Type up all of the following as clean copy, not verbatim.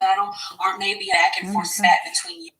battle, or maybe a back and forth spat between you.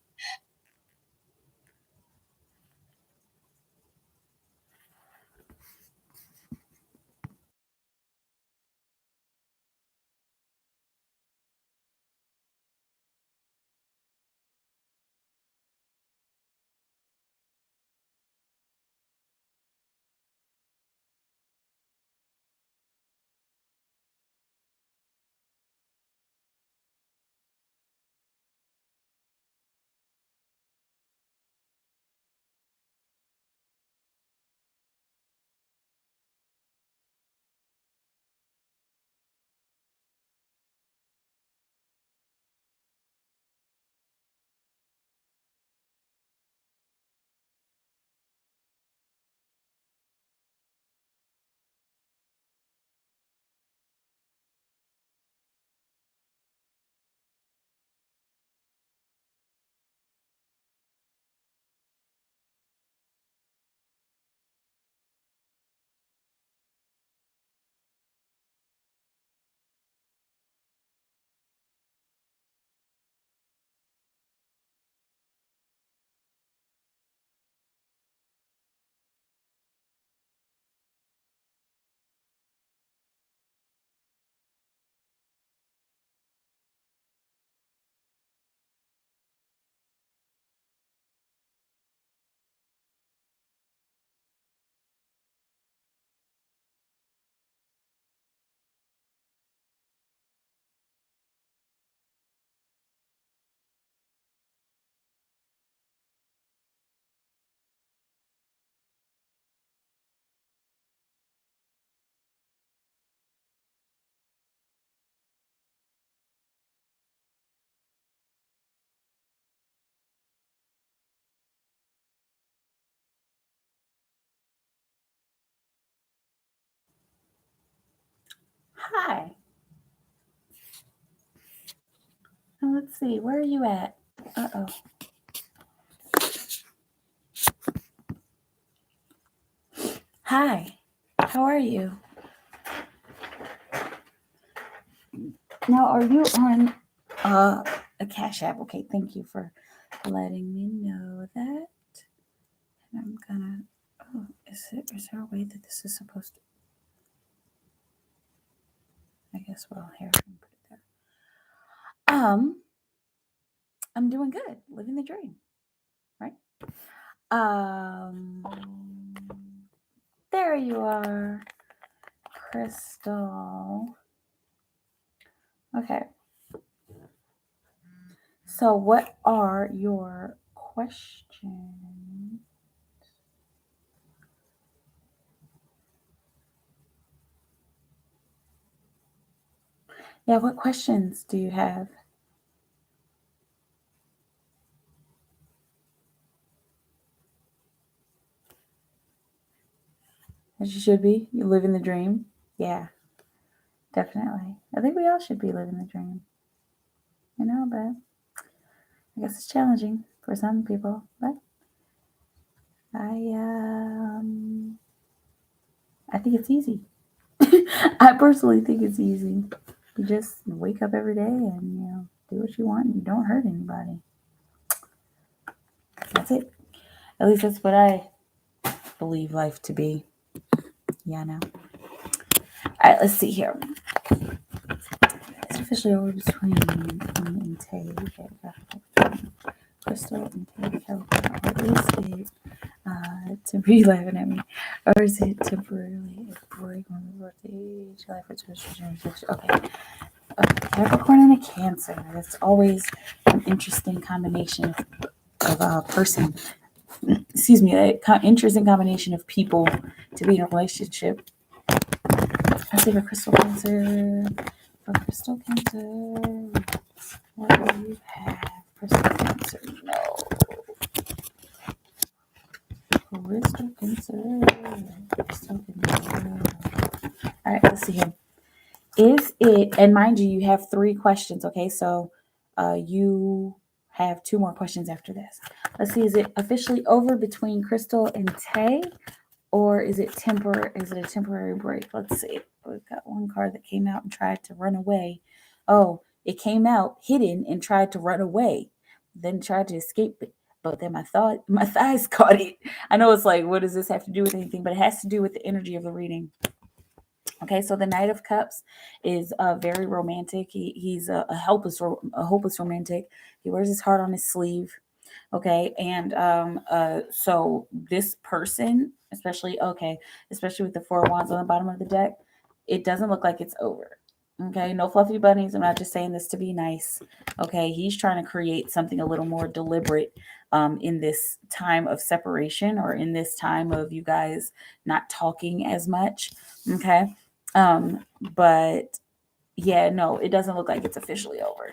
Hi. Now let's see, where are you at? Uh-oh. Hi. How are you? Now, are you on a Cash App? Okay, thank you for letting me know that. And I'm gonna. Oh, is there a way that this is supposed to? I guess. Well, here I can put it there. I'm doing good, living the dream, right? There you are, Crystal. Okay. So, what are your questions? Yeah, what questions do you have? As you should be. You're living the dream. Yeah, definitely. I think we all should be living the dream. But I guess it's challenging for some people. But I think it's easy. I personally think it's easy. You just wake up every day and do what you want and you don't hurt anybody. That's it. At least that's what I believe life to be. Yeah, I know. All right, let's see here. It's officially over between me and Tay. Crystal and Tay, California. Or is it temporarily laughing at me? Or is it temporarily a break on the birthday, July 1st, okay. Capricorn and a Cancer. That's always an interesting combination of a person. Excuse me, interesting combination of people to be in a relationship. I say for Crystal Cancer. For Crystal Cancer, what do you have? Crystal Cancer, no. Crystal Cancer. Crystal Cancer. All right, let's see here. Is it, and mind you, you have 3 questions, okay? So you have 2 more questions after this. Let's see, is it officially over between Crystal and Tay? Or is it a temporary break? Let's see. We've got one card that came out and tried to run away. Oh, It came out hidden and tried to run away, then tried to escape it. But then my thighs caught it. I know it's like, what does this have to do with anything? But it has to do with the energy of the reading. Okay, so the Knight of Cups is very romantic. He's a hopeless romantic. He wears his heart on his sleeve. Okay, and so this person, especially with the Four of Wands on the bottom of the deck, it doesn't look like it's over. Okay, no fluffy bunnies. I'm not just saying this to be nice. Okay, he's trying to create something a little more deliberate in this time of separation, or in this time of you guys not talking as much. Okay, but yeah, no, it doesn't look like it's officially over.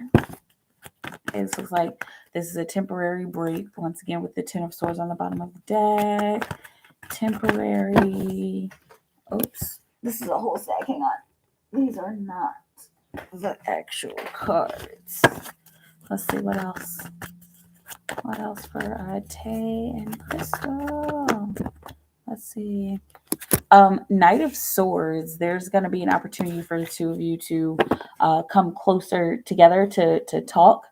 Okay, this looks like this is a temporary break. Once again, with the Ten of Swords on the bottom of the deck. Temporary. Oops. This is a whole stack. Hang on. These are not the actual cards. Let's see what else. What else for Tay and Crystal? Let's see. Knight of Swords, there's going to be an opportunity for the two of you to come closer together to talk,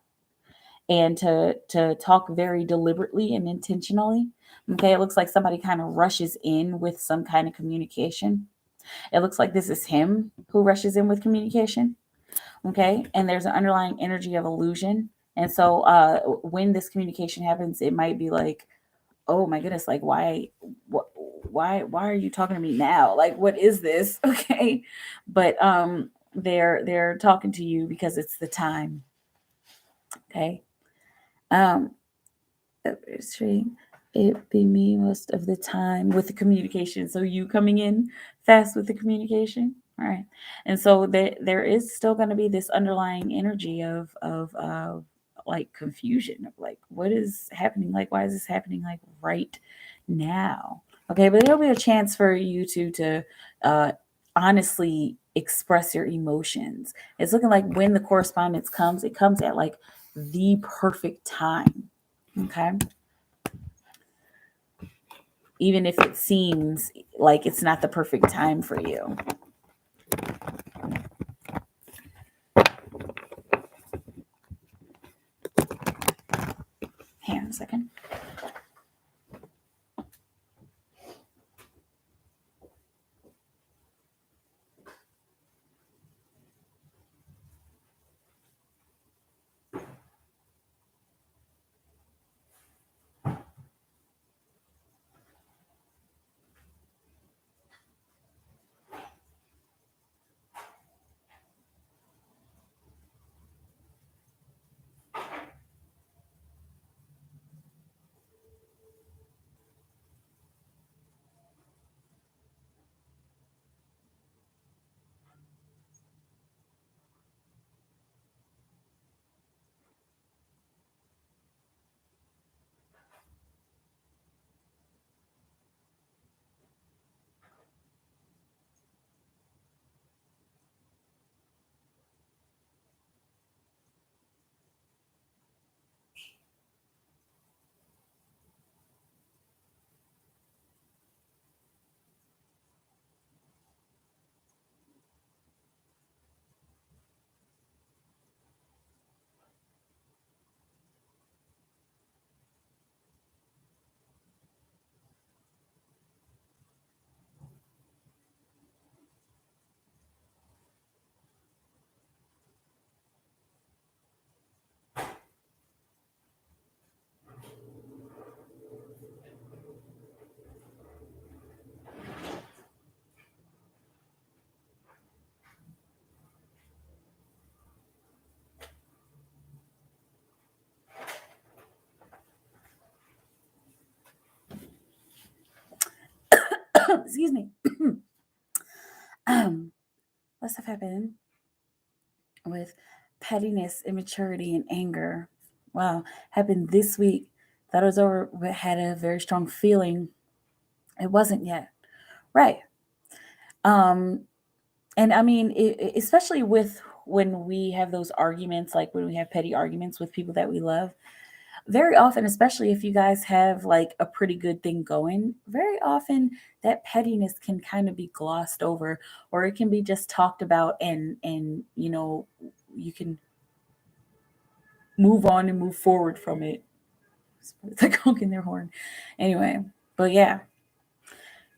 and to talk very deliberately and intentionally. Okay, it looks like somebody kind of rushes in with some kind of communication. It looks like this is him who rushes in with communication. Okay, and there's an underlying energy of illusion. And so when this communication happens, it might be like, oh my goodness, like why are you talking to me now? Like, what is this? Okay, but they're talking to you because it's the time. Okay, it be me most of the time with the communication. So you coming in fast with the communication. All right, and so there is still going to be this underlying energy of like confusion of like, what is happening? Like, why is this happening like right now? Okay, but there'll be a chance for you to honestly express your emotions. It's looking like when the correspondence comes, it comes at like the perfect time. Okay, even if it seems like it's not the perfect time for you. Hang on a second. Excuse me. What's have happened with pettiness, immaturity, and anger? Wow, happened this week. Thought it was over, but had a very strong feeling. It wasn't yet. Right. And I mean, especially with when we have those arguments, like when we have petty arguments with people that we love, very often, especially if you guys have like a pretty good thing going, very often that pettiness can kind of be glossed over, or it can be just talked about, and you can move on and move forward from it. It's like honking their horn. Anyway, but yeah.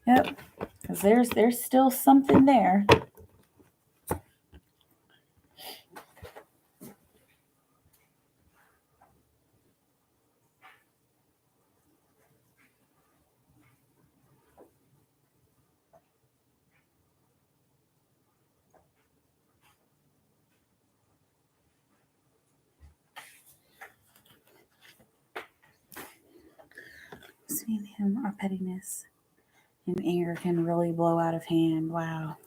Yep. Because there's still something there. Seeing him, our pettiness and anger can really blow out of hand. Wow.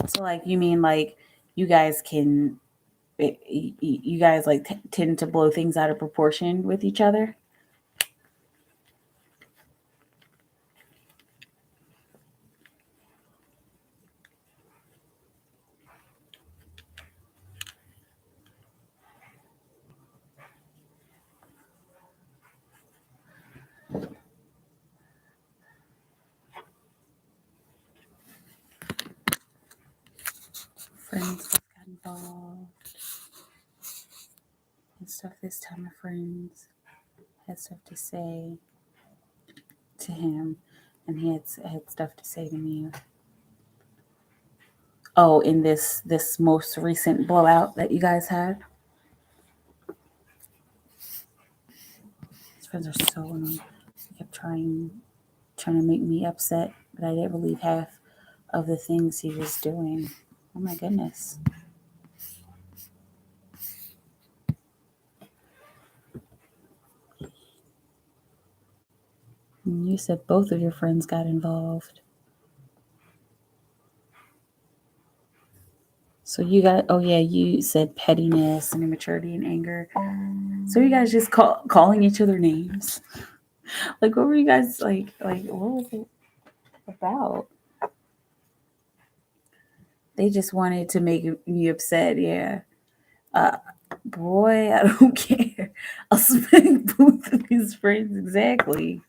So, like, you mean like you guys can, you guys like tend to blow things out of proportion with each other? Friends got involved and stuff this time. Of friends had stuff to say to him, and he had stuff to say to me. Oh, in this most recent blowout that you guys had. His friends are so annoying. They kept trying to make me upset, but I didn't believe half of the things he was doing. Oh my goodness. And you said both of your friends got involved. So you got, oh yeah, you said pettiness and immaturity and anger. So you guys just calling each other names. Like, what were you guys like what was it about? They just wanted to make me upset, yeah. Boy, I don't care. I'll smack both of his friends exactly.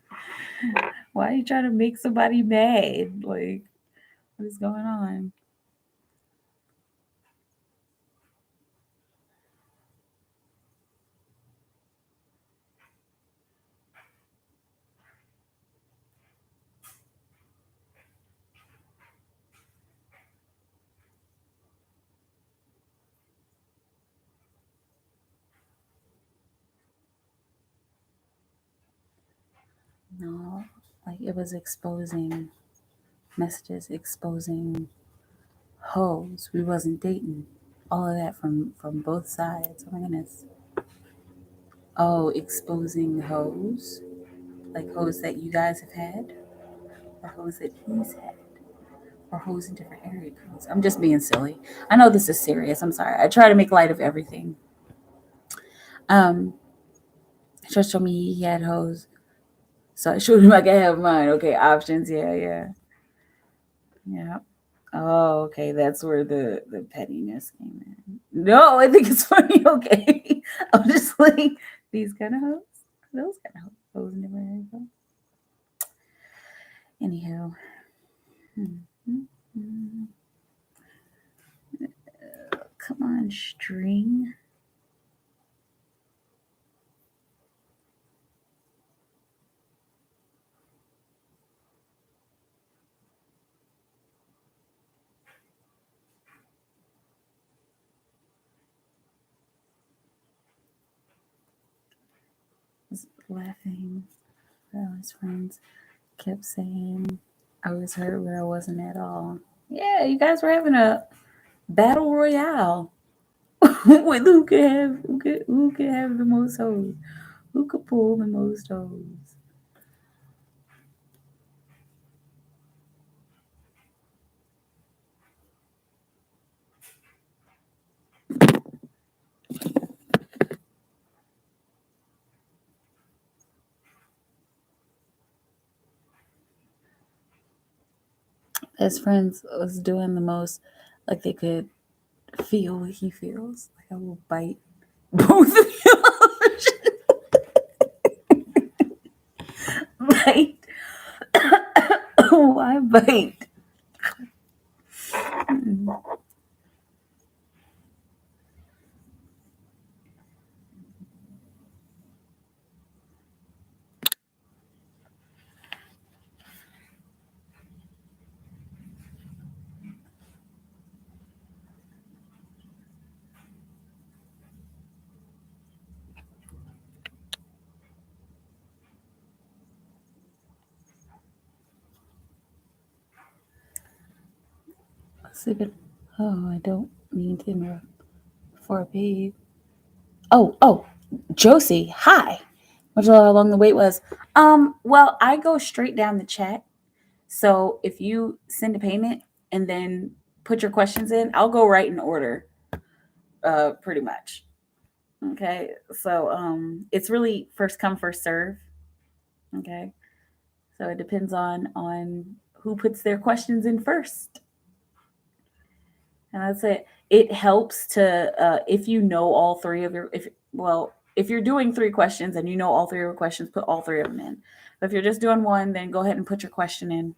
Why are you trying to make somebody mad? Like, what is going on? No, like it was exposing messages, exposing hoes. We wasn't dating. All of that from both sides. Oh my goodness. Oh, exposing hoes? Like hoes that you guys have had? Or hoes that he's had? Or hoes in different area codes? I'm just being silly. I know this is serious. I'm sorry. I try to make light of everything. Just told me he had hoes. So I showed him I can have mine. Okay, options. Yeah. Oh, okay. That's where the pettiness came in. No, I think it's funny. Okay. I'm just like, these kind of hoes. Those kind of hoes. Hoes in different area codes. Anyhow. Come on, string. Was laughing. All his friends kept saying I was hurt, but I wasn't at all. Yeah, you guys were having a battle royale with who could have the most hoes, who could pull the most hoes. His friends was doing the most, like they could feel what he feels. Like I will bite both of you. Bite. Oh, I bite. Sleeping. Oh, I don't mean to interrupt for a babe. Oh, Josie, hi. Wonder how long the wait was. Well, I go straight down the chat. So if you send a payment and then put your questions in, I'll go right in order. Pretty much. Okay. So it's really first come, first serve. Okay. So it depends on who puts their questions in first. And that's it. It helps to if you know all three of your if you're doing three questions and you know all three of your questions, put all three of them in. But if you're just doing one, then go ahead and put your question in.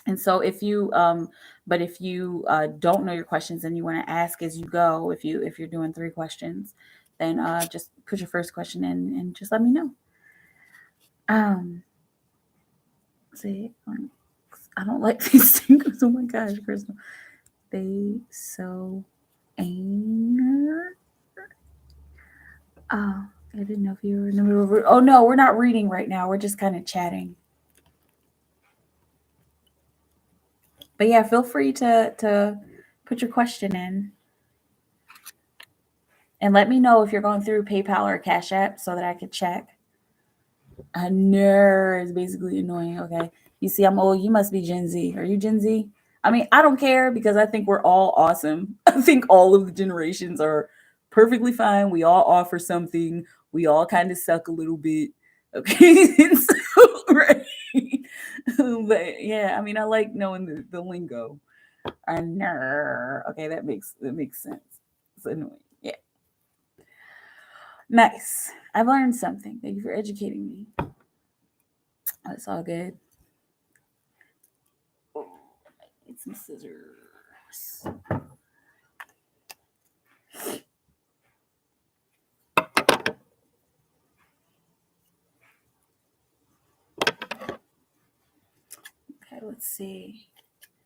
And so if you don't know your questions and you want to ask as you go, if you're doing three questions, then just put your first question in and just let me know. See, I don't like these things. Oh my gosh, Crystal. They so anger. Oh, I didn't know if you were in the middle of. Oh no, we're not reading right now. We're just kind of chatting. But yeah, feel free to put your question in, and let me know if you're going through PayPal or Cash App so that I can check. A nerd is basically annoying. Okay, you see, I'm old. You must be Gen Z. Are you Gen Z? I mean, I don't care because I think we're all awesome. I think all of the generations are perfectly fine. We all offer something. We all kind of suck a little bit. Okay. So, right. But yeah, I mean, I like knowing the lingo. Okay, that makes sense. It's annoying. Yeah. Nice. I've learned something. Thank you for educating me. That's all good. Oh, I need some scissors. Okay, let's see.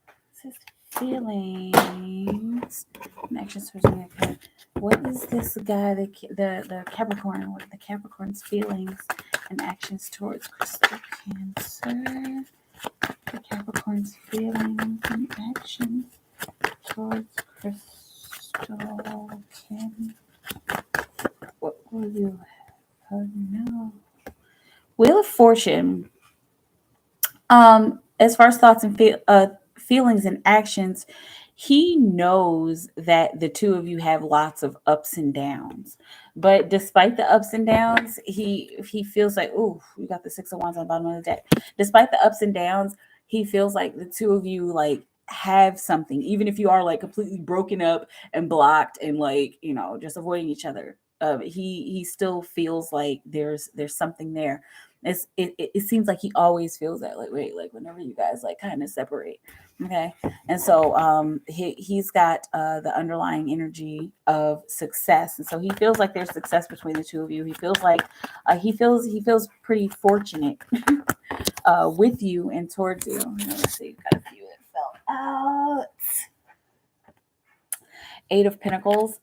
It says feelings and actions towards me. Okay. What is this guy, the Capricorn? What are the Capricorn's feelings and actions towards Crystal Cancer? The Capricorn's feelings and actions towards Crystal Cancer. What will you have? Oh no. Wheel of Fortune. As far as thoughts and feelings and actions, he knows that the two of you have lots of ups and downs. But despite the ups and downs, he feels like, oh, we got the Six of Wands on the bottom of the deck. Despite the ups and downs, he feels like the two of you like have something, even if you are like completely broken up and blocked and like just avoiding each other. He still feels like there's something there. It seems like he always feels that like whenever you guys like kind of separate. Okay. And so he's got the underlying energy of success. And so he feels like there's success between the two of you. He feels like he feels pretty fortunate with you and towards you. Let's see, got a few that fell out. Eight of Pentacles.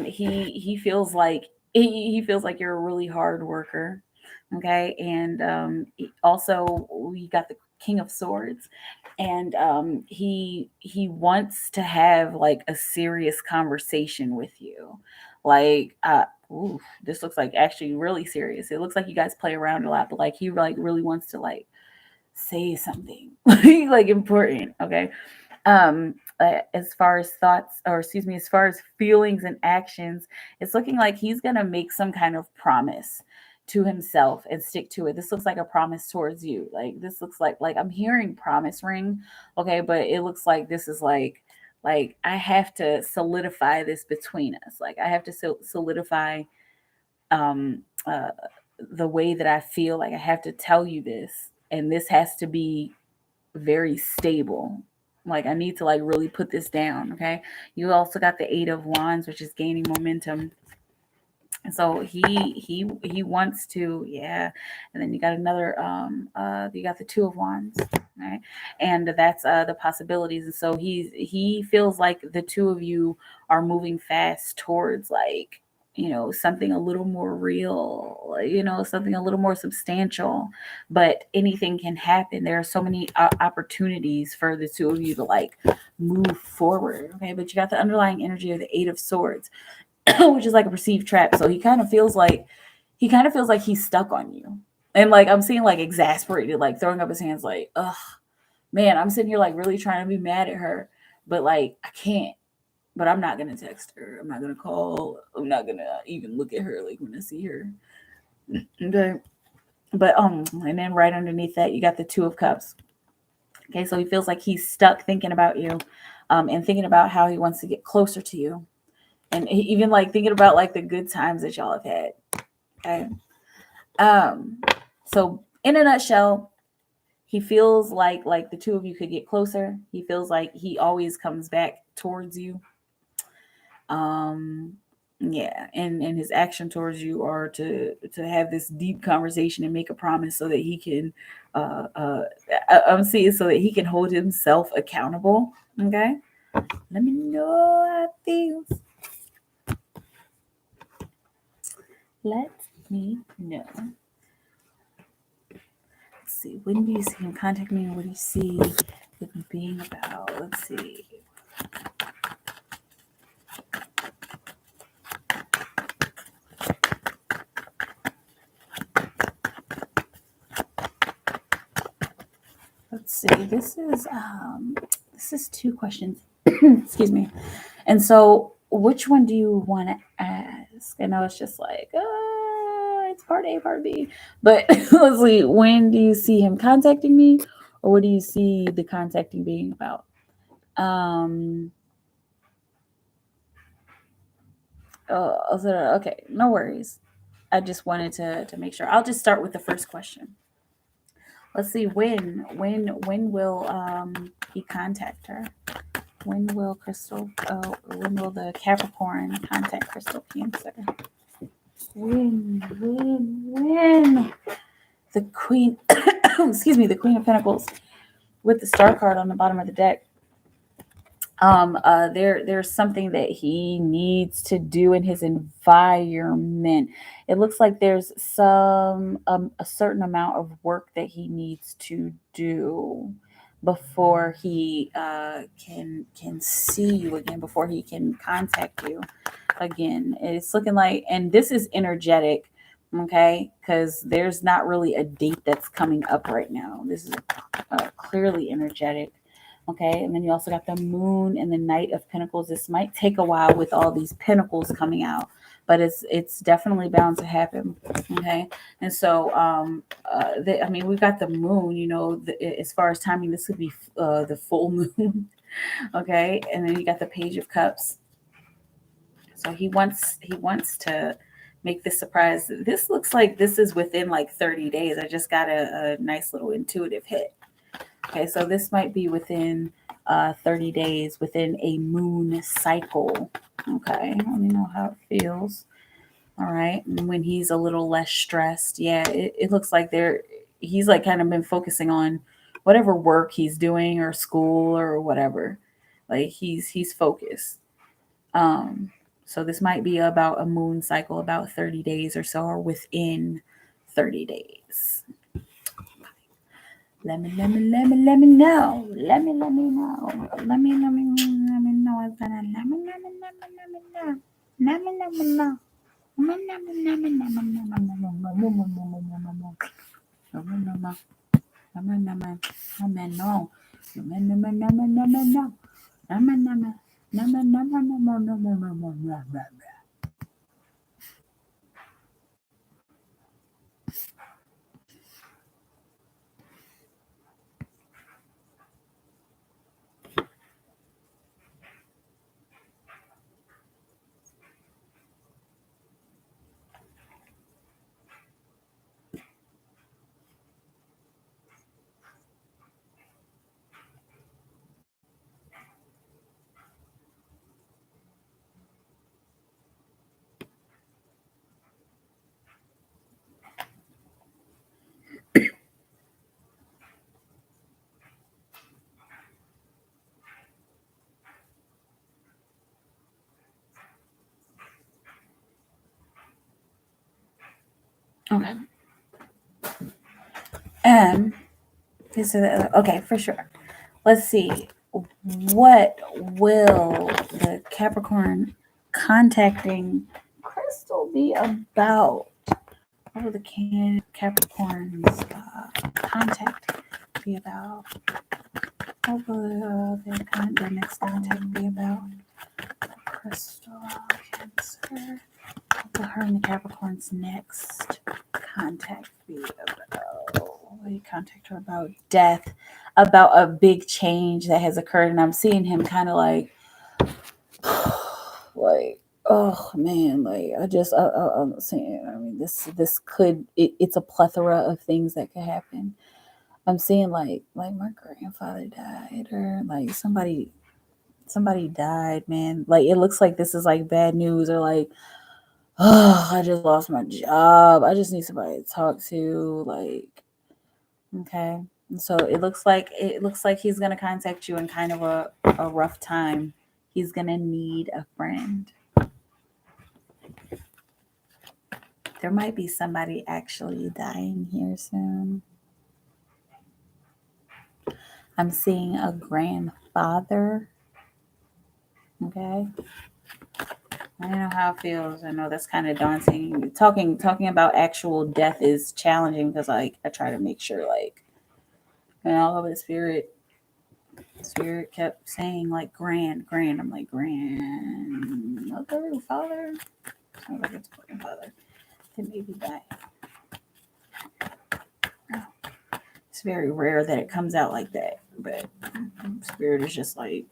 He feels like you're a really hard worker. Okay. And also we got the King of Swords, and he wants to have like a serious conversation with you. Like ooh, this looks like actually really serious. It looks like you guys play around a lot, but like he like really wants to like say something like important. Okay. As far as thoughts, or excuse me, as far as feelings and actions, it's looking like he's gonna make some kind of promise to himself and stick to it. This looks like a promise towards you. Like this looks like I'm hearing promise ring. Okay, but it looks like this is like I have to solidify this between us. Like I have to solidify um the way that I feel. Like I have to tell you this, and this has to be very stable. Like I need to like really put this down. Okay. You also got the Eight of Wands, which is gaining momentum. And so he wants to, yeah. And then you got another you got the Two of Wands, right? And that's the possibilities. And so he feels like the two of you are moving fast towards like something a little more real, something a little more substantial. But anything can happen. There are so many opportunities for the two of you to like move forward. Okay, but you got the underlying energy of the Eight of Swords, which is like a perceived trap. So he kind of feels like he's stuck on you. And like I'm seeing like exasperated, like throwing up his hands, like, ugh, man, I'm sitting here like really trying to be mad at her, but like I can't. But I'm not gonna text her. I'm not gonna call. I'm not gonna even look at her like when I see her. Okay. But and then right underneath that you got the Two of Cups. Okay, so he feels like he's stuck thinking about you, and thinking about how he wants to get closer to you, and even like thinking about like the good times that y'all have had. Okay. So in a nutshell, he feels like the two of you could get closer. He feels like he always comes back towards you. Um, yeah, and his action towards you are to have this deep conversation and make a promise so that he can I'm seeing so that he can hold himself accountable. Okay. Let me know how it feels. Let me know. Let's see. When do you see him contact me, and what do you see it being about? Let's see. Let's see. This is two questions. Excuse me. And so, which one do you want to ask? I know it's just like, it's part A, part B. But let's see. When do you see him contacting me, or what do you see the contacting being about? Okay, no worries. I just wanted to make sure. I'll just start with the first question. Let's see. When will he contact her? When will when will the Capricorn contact Crystal Cancer? When? The Queen, excuse me, the Queen of Pentacles with the Star card on the bottom of the deck. There's something that he needs to do in his environment. It looks like there's a certain amount of work that he needs to do before he can see you again, before he can contact you again. It's looking like, and this is energetic, okay, because there's not really a date that's coming up right now. This is clearly energetic. Okay, and then you also got the Moon and the Knight of Pentacles. This might take a while with all these pentacles coming out, but it's definitely bound to happen. Okay, and so we've got the Moon. As far as timing, this could be the full moon. Okay, and then you got the Page of Cups. So he wants to make this surprise. This looks like this is within like 30 days. I just got a nice little intuitive hit. Okay, so this might be within 30 days, within a moon cycle. Okay, let me know how it feels. All right, and when he's a little less stressed, yeah, it looks like he's like kind of been focusing on whatever work he's doing or school or whatever. Like he's focused. So this might be about a moon cycle, about 30 days or so, or within 30 days. Let me know. Let me know. Let me know. Let me know. Let me know. Let me know. Okay. Okay, for sure. Let's see. What will the Capricorn contacting Crystal be about? What will the Capricorn's contact be about? What will their next contact be about? Crystal, Cancer. What will her and the Capricorn's next contact be about? What will you contact her about? Death, about a big change that has occurred, and I'm seeing him kind of like, oh man, like I'm saying, I mean, this could it's a plethora of things that could happen. I'm seeing like my grandfather died, or like somebody died, man. Like it looks like this is like bad news, or like, oh, I just lost my job. I just need somebody to talk to. Like, okay. And so it looks like he's gonna contact you in kind of a rough time. He's gonna need a friend. There might be somebody actually dying here soon. I'm seeing a grandfather. Okay. I don't know how it feels. I know that's kind of daunting. Talking about actual death is challenging because like I try to make sure like, and all of the spirit kept saying like grand. I'm like grandmother, father. Sounds like it's grandfather. Then maybe die. Oh. It's very rare that it comes out like that, but spirit is just like,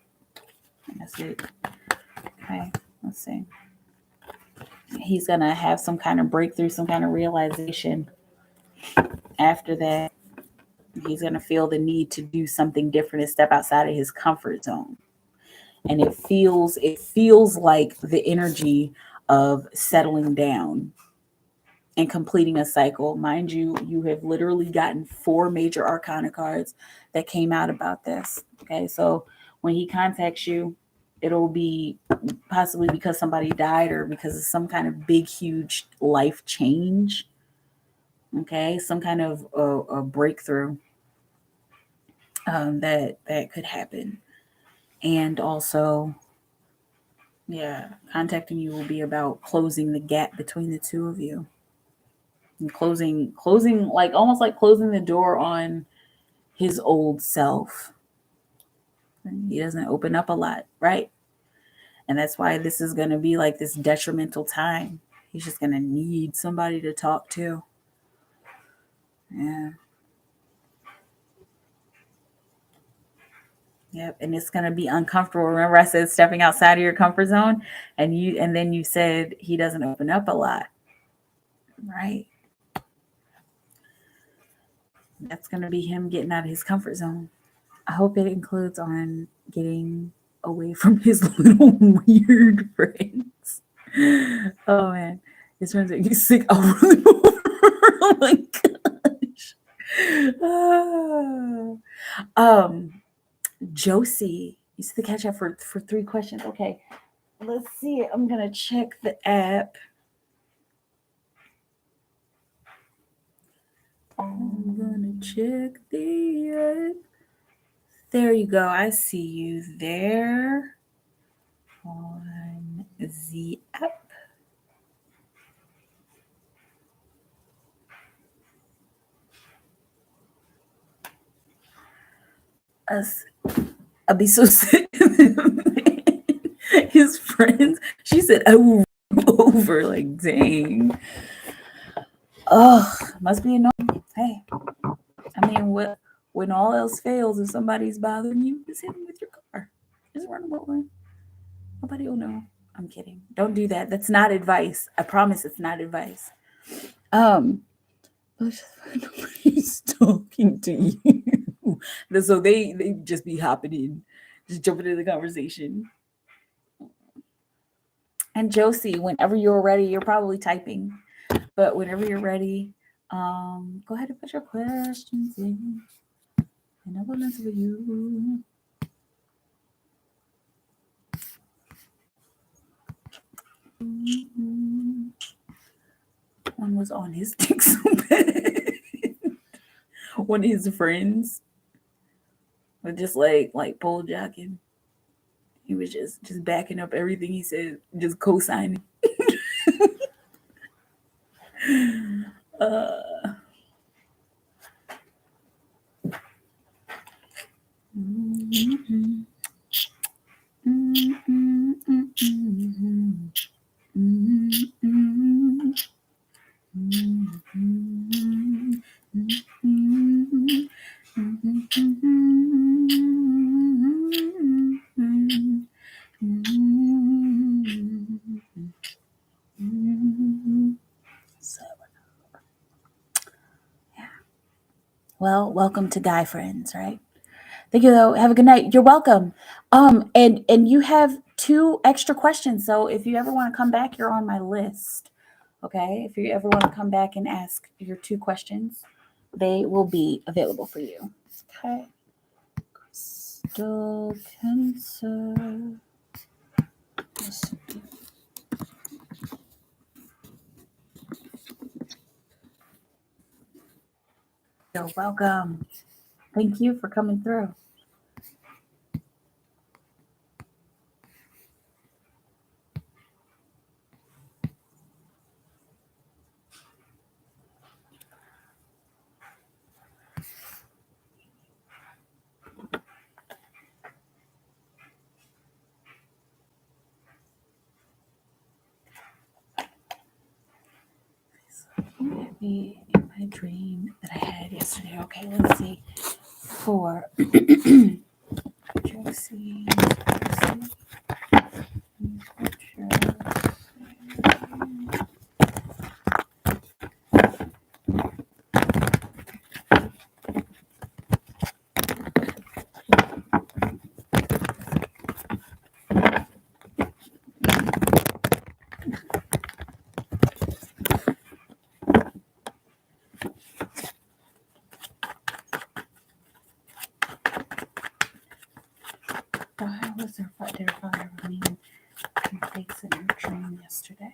that's it. Okay, let's see. He's gonna have some kind of breakthrough, some kind of realization. After that, he's gonna feel the need to do something different and step outside of his comfort zone. And it feels like the energy of settling down and completing a cycle. Mind you, you have literally gotten 4 major arcana cards that came out about this. Okay, so when he contacts you, it'll be possibly because somebody died or because of some kind of big, huge life change. Okay, some kind of a breakthrough that could happen. And also, yeah, contacting you will be about closing the gap between the two of you. And closing like almost like closing the door on his old self. He doesn't open up a lot, right? And that's why this is going to be like this detrimental time. He's just going to need somebody to talk to. Yeah. Yep. And it's going to be uncomfortable. Remember I said stepping outside of your comfort zone, and then you said he doesn't open up a lot, right? That's going to be him getting out of his comfort zone. I hope it includes on getting away from his little weird friends. Oh man, his friends are sick. Oh my gosh. Josie, you see the catch up for 3 questions. Okay, let's see. I'm gonna check the app. I'm gonna check the app. There you go. I see you there on the app. I'll be so sick. His friends. She said, over. Like, dang. Oh, must be annoying. Hey, I mean, when all else fails, if somebody's bothering you, just hit them with your car. Just run them over. Nobody will know. I'm kidding. Don't do that. That's not advice. I promise it's not advice. Nobody's talking to you. So they just be hopping in, just jumping into the conversation. And Josie, whenever you're ready, you're probably typing, but whenever you're ready, go ahead and put your questions in, and I will answer for you. someone was on his dick so bad. One of his friends was just like pole jocking. He was just backing up everything he said, just co-signing. So, yeah. Well, welcome to Guy Friends, right? Thank you, though. Have a good night. You're welcome. And you have 2 extra questions. So if you ever want to come back, you're on my list. Okay. If you ever want to come back and ask your 2 questions, they will be available for you. Okay. Crystal Cancer. You're welcome. Thank you for coming through. Maybe in my dream that I had yesterday. Okay, let's see. For Josie. Why was there fire running mistakes in your dream yesterday?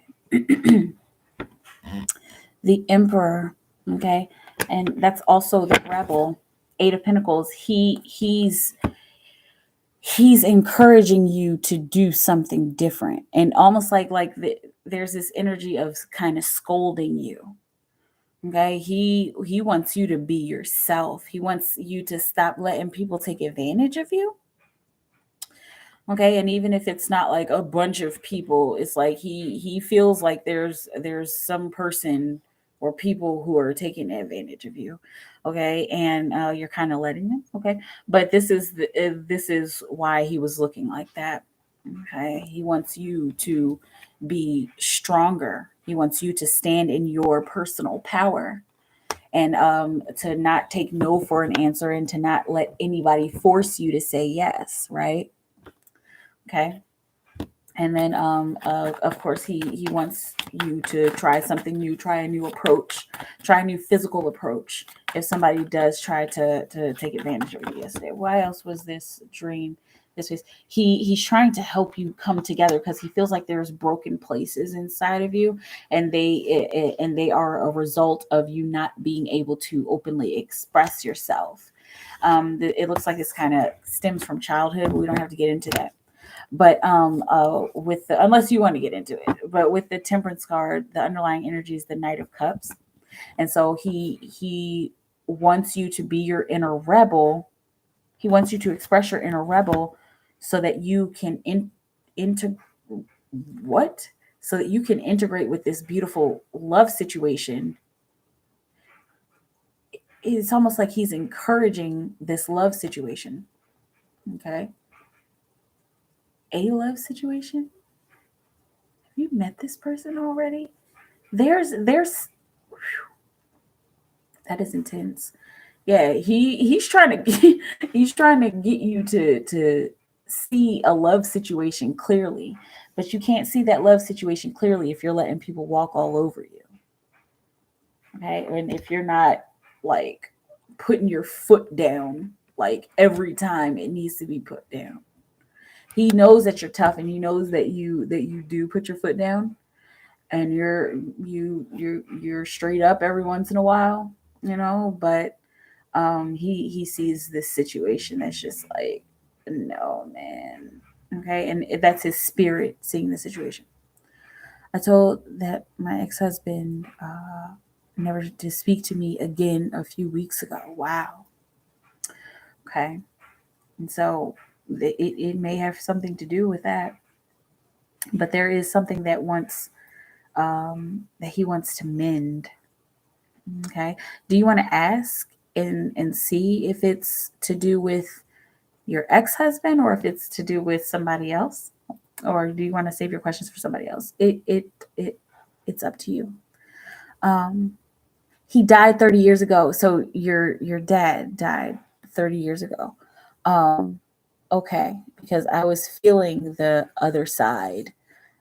The Emperor, okay, and that's also the Rebel, 8 of Pentacles. He's encouraging you to do something different, and almost there's this energy of kind of scolding you. Okay, he wants you to be yourself. He wants you to stop letting people take advantage of you. Okay, and even if it's not like a bunch of people, it's like he feels like there's some person or people who are taking advantage of you. Okay, and you're kind of letting them. Okay, but this is why he was looking like that. Okay, he wants you to be stronger. He wants you to stand in your personal power, and to not take no for an answer, and to not let anybody force you to say yes. Right. Okay. And then, of course, he wants you to try something new, try a new approach, try a new physical approach. If somebody does try to take advantage of you yesterday, why else was this dream? This was he's trying to help you come together, because he feels like there's broken places inside of you, and they are a result of you not being able to openly express yourself. It looks like this kind of stems from childhood, but we don't have to get into that. But with the, unless you want to get into it, but with the Temperance card, the underlying energy is the Knight of Cups, and so he wants you to be your inner rebel. He wants you to express your inner rebel, so that you can so that you can integrate with this beautiful love situation. It's almost like he's encouraging this love situation. Okay, a love situation. Have you met this person already? There's that is intense. Yeah, he's trying to he's trying to get you to see a love situation clearly, but you can't see that love situation clearly if you're letting people walk all over you. Okay, and if you're not like putting your foot down like every time it needs to be put down. He knows that you're tough, and he knows that you do put your foot down. and you're straight up every once in a while, but he sees this situation that's just like, no, man. Okay, and that's his spirit seeing the situation. I told that my ex-husband never to speak to me again a few weeks ago. Wow. Okay. And so it may have something to do with that, but there is something that he wants to mend. Okay. Do you want to ask and see if it's to do with your ex-husband or if it's to do with somebody else? Or do you want to save your questions for somebody else? It's up to you. He died 30 years ago. So your dad died 30 years ago. Okay, because I was feeling the other side.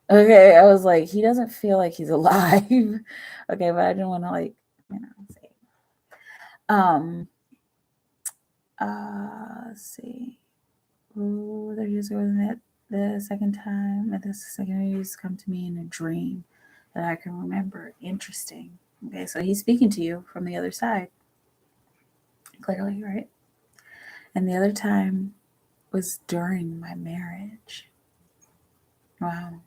Okay, I was like, he doesn't feel like he's alive. Okay, but I didn't want to say. Let's see. Ooh, 30 years ago, wasn't it the second time? The second news come to me in a dream that I can remember. Interesting. Okay, so he's speaking to you from the other side. Clearly, right? And the other time was during my marriage. Wow.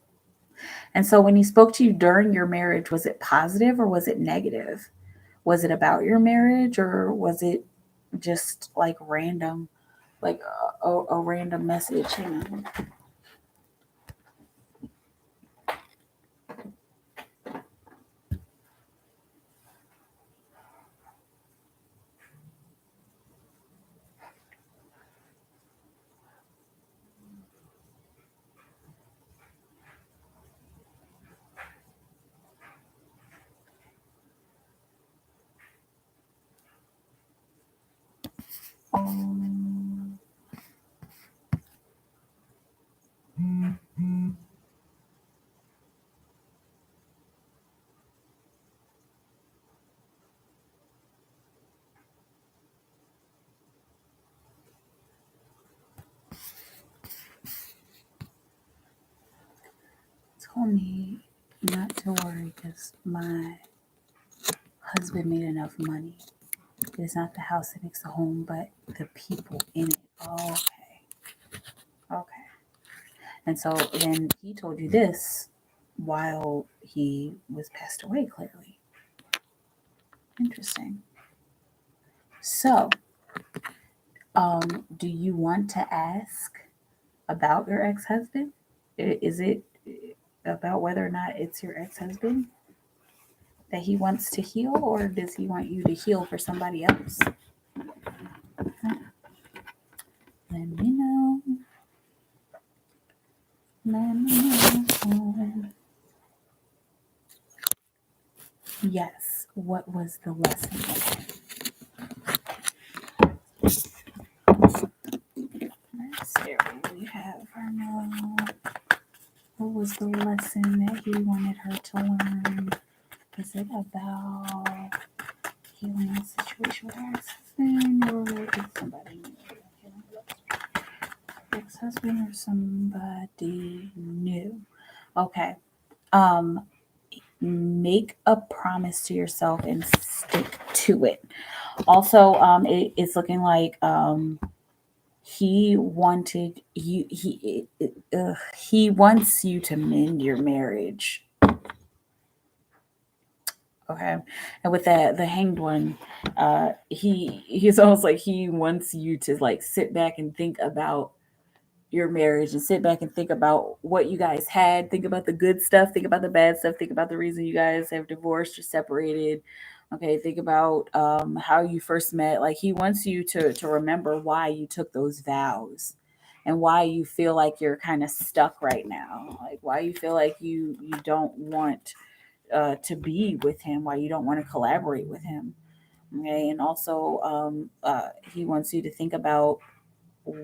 And so when he spoke to you during your marriage, was it positive or was it negative? Was it about your marriage or was it just like random, like a random message? Told me not to worry because my husband made enough money. It is not the house that makes the home, but the people in it. Okay. And so then he told you this while he was passed away, clearly. Interesting. So, do you want to ask about your ex-husband? Is it about whether or not it's your ex-husband that he wants to heal, or does he want you to heal for somebody else? Let me know. Let me know. Yes. What was the lesson? Let's see what we have for now. What was the lesson that he wanted her to learn? Is it about healing a situation with her ex-husband or is somebody new? Ex-husband or somebody new? Okay. Make a promise to yourself and stick to it. Also, it's looking like he wanted you. He wants you to mend your marriage. Okay, and with that, the hanged one, he's almost like he wants you to like sit back and think about your marriage and sit back and think about what you guys had. Think about the good stuff. Think about the bad stuff. Think about the reason you guys have divorced or separated. Okay, think about how you first met. Like he wants you to remember why you took those vows and why you feel like you're kind of stuck right now. Like why you feel like you don't want to be with him, why you don't want to collaborate with him. Okay, and also he wants you to think about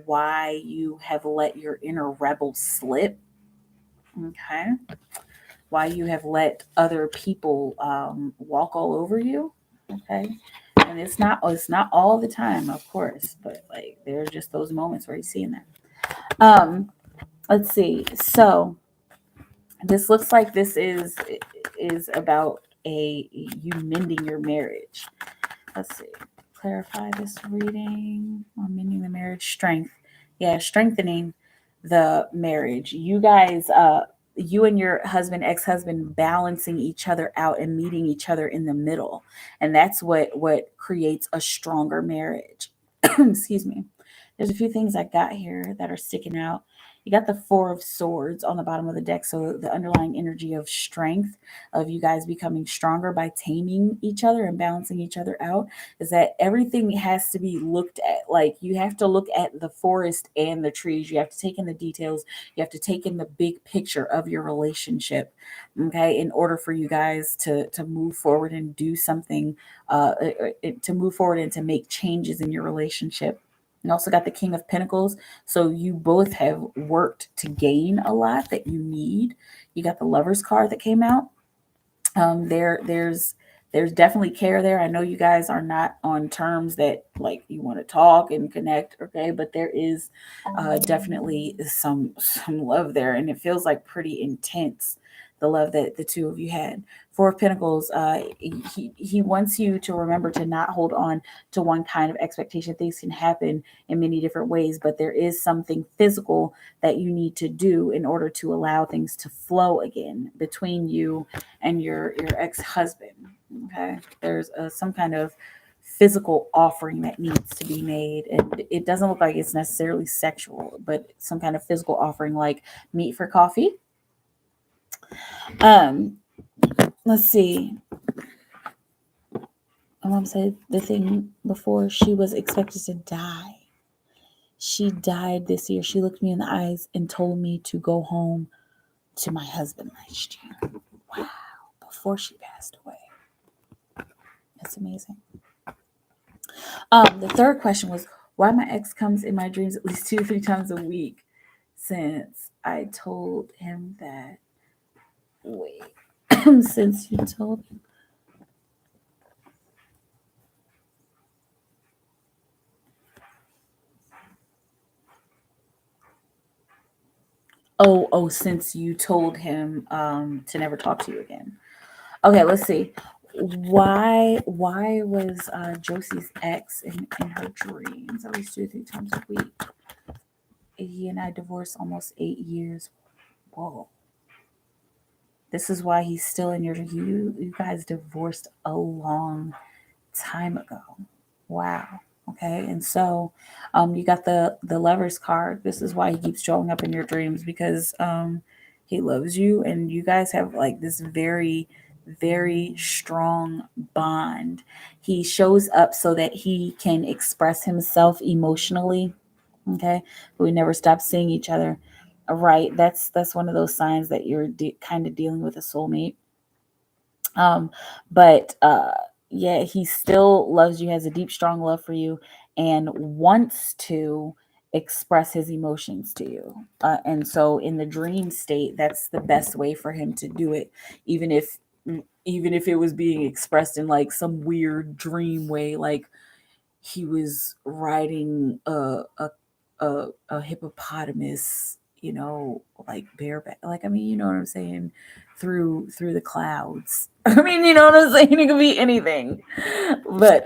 why you have let your inner rebel slip. Okay, why you have let other people walk all over you. Okay, and it's not all the time, of course, but like there's just those moments where he's seeing that. Let's see. So this looks like this is is about you mending your marriage. Let's see. Clarify this reading on mending the marriage. Strength. Yeah, strengthening the marriage. You guys, you and your husband, ex-husband, balancing each other out and meeting each other in the middle, and that's what creates a stronger marriage. Excuse me. There's a few things I got here that are sticking out. You got the Four of Swords on the bottom of the deck, so the underlying energy of strength, of you guys becoming stronger by taming each other and balancing each other out, is that everything has to be looked at. Like, you have to look at the forest and the trees. You have to take in the details. You have to take in the big picture of your relationship, okay, in order for you guys to move forward and do something, to move forward and to make changes in your relationship. You also got the King of Pentacles. So you both have worked to gain a lot that you need. You got the Lover's card that came out. There's definitely care there. I know you guys are not on terms that like you want to talk and connect, okay, but there is definitely some love there, and it feels like pretty intense, the love that the two of you had. Four of Pentacles, he wants you to remember to not hold on to one kind of expectation. Things can happen in many different ways, but there is something physical that you need to do in order to allow things to flow again between you and your ex-husband. Okay, there's some kind of physical offering that needs to be made, and it doesn't look like it's necessarily sexual, but some kind of physical offering, like meet for coffee. Let's see. My mom said the thing before, she was expected to die. She died this year. She looked me in the eyes and told me to go home to my husband last year. Wow. Before she passed away. That's amazing. The third question was, why my ex comes in my dreams at least 2 to 3 times a week since I told him that. Wait. Since you told him. Oh, since you told him to never talk to you again. Okay, let's see. Why was Josie's ex in her dreams at least 2 to 3 times a week? He and I divorced almost 8 years. Whoa. This is why he's still in your you guys divorced a long time ago. Wow. Okay. And so you got the Lover's card. This is why he keeps showing up in your dreams, because he loves you, and you guys have like this very, very strong bond. He shows up so that he can express himself emotionally. Okay. But we never stop seeing each other. Right. That's one of those signs that you're kind of dealing with a soulmate. But yeah, he still loves you, has a deep, strong love for you, and wants to express his emotions to you. And so in the dream state, that's the best way for him to do it, even if it was being expressed in like some weird dream way, like he was riding a hippopotamus, like bareback. Like, I mean, you know what I'm saying, through the clouds. I mean, you know what I'm saying. It could be anything, but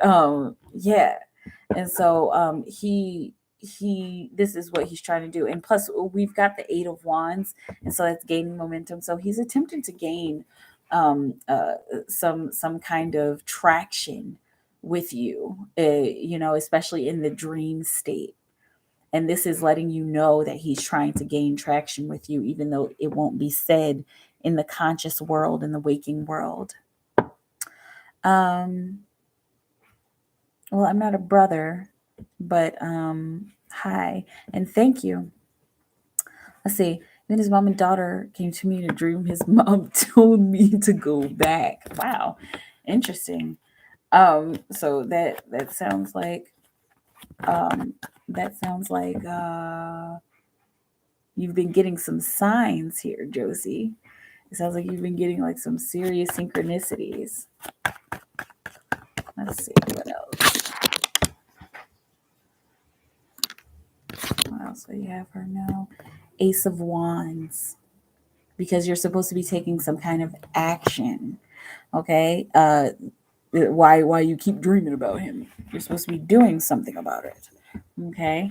yeah. And so he this is what he's trying to do, and plus we've got the Eight of Wands, and so that's gaining momentum. So he's attempting to gain some kind of traction with you, especially in the dream state. And this is letting you know that he's trying to gain traction with you, even though it won't be said in the conscious world, in the waking world. Well, I'm not a brother, but hi and thank you. Let's see. When his mom and daughter came to me in a dream, his mom told me to go back. Wow, interesting. So that sounds like you've been getting some signs here, Josie. It sounds like you've been getting like some serious synchronicities. Let's see what else. What else do you have her know? Ace of Wands. because you're supposed to be taking some kind of action. Okay, why you keep dreaming about him? You're supposed to be doing something about it. Okay,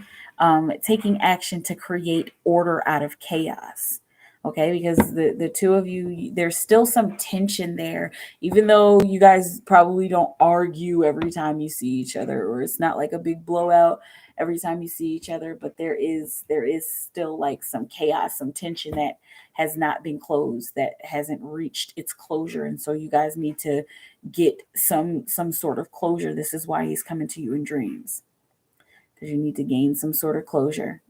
taking action to create order out of chaos. Okay, because the two of you, there's still some tension there, even though you guys probably don't argue every time you see each other, or it's not like a big blowout every time you see each other, but there is still like some chaos, some tension that has not been closed, that hasn't reached its closure, and so you guys need to get some sort of closure. This is why he's coming to you in dreams, because you need to gain some sort of closure.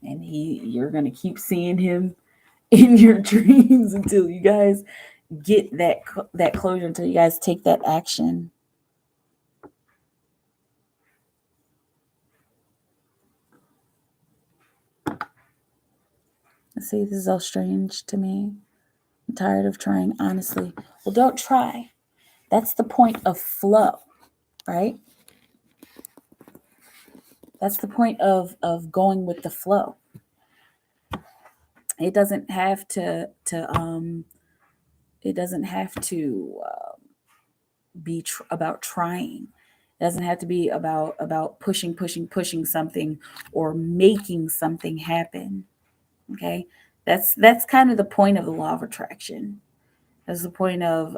And you're going to keep seeing him in your dreams until you guys get that closure, until you guys take that action. See, this is all strange to me. I'm tired of trying, honestly. Well, don't try. That's the point of flow, right? That's the point of going with the flow. It doesn't have to be about trying. It doesn't have to be about pushing something or making something happen. Okay, that's kind of the point of the law of attraction. That's the point of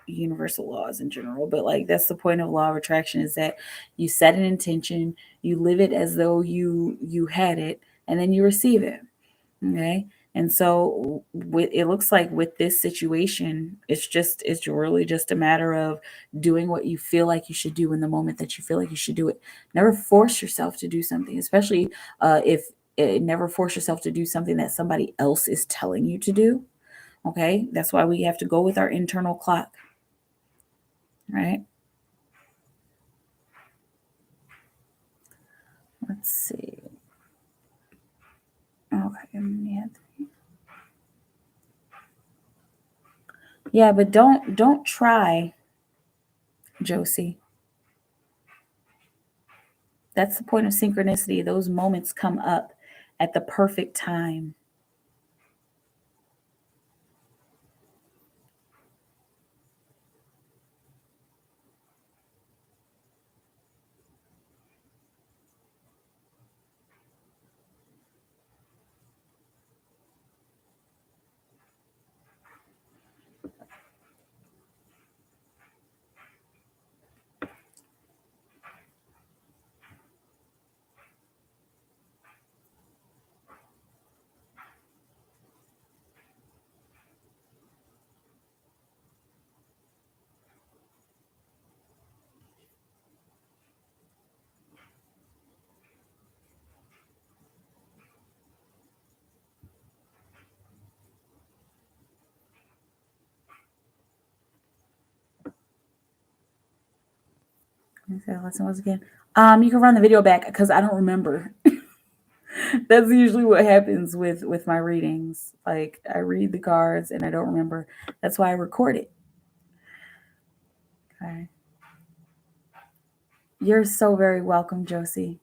universal laws in general, but like that's the point of law of attraction, is that you set an intention, you live it as though you had it, and then you receive it. Okay, and so it looks like with this situation, it's really just a matter of doing what you feel like you should do in the moment that you feel like you should do it. Never force yourself to do something, especially if never force yourself to do something that somebody else is telling you to do. Okay, that's why we have to go with our internal clock, right? Let's see. Okay, yeah, but don't try, Josie. That's the point of synchronicity. Those moments come up at the perfect time. Let me say the lesson once again. You can run the video back because I don't remember. That's usually what happens with my readings. Like I read the cards and I don't remember. That's why I record it. Okay. You're so very welcome, Josie.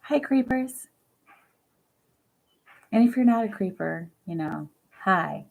Hi, creepers. And if you're not a creeper, hi.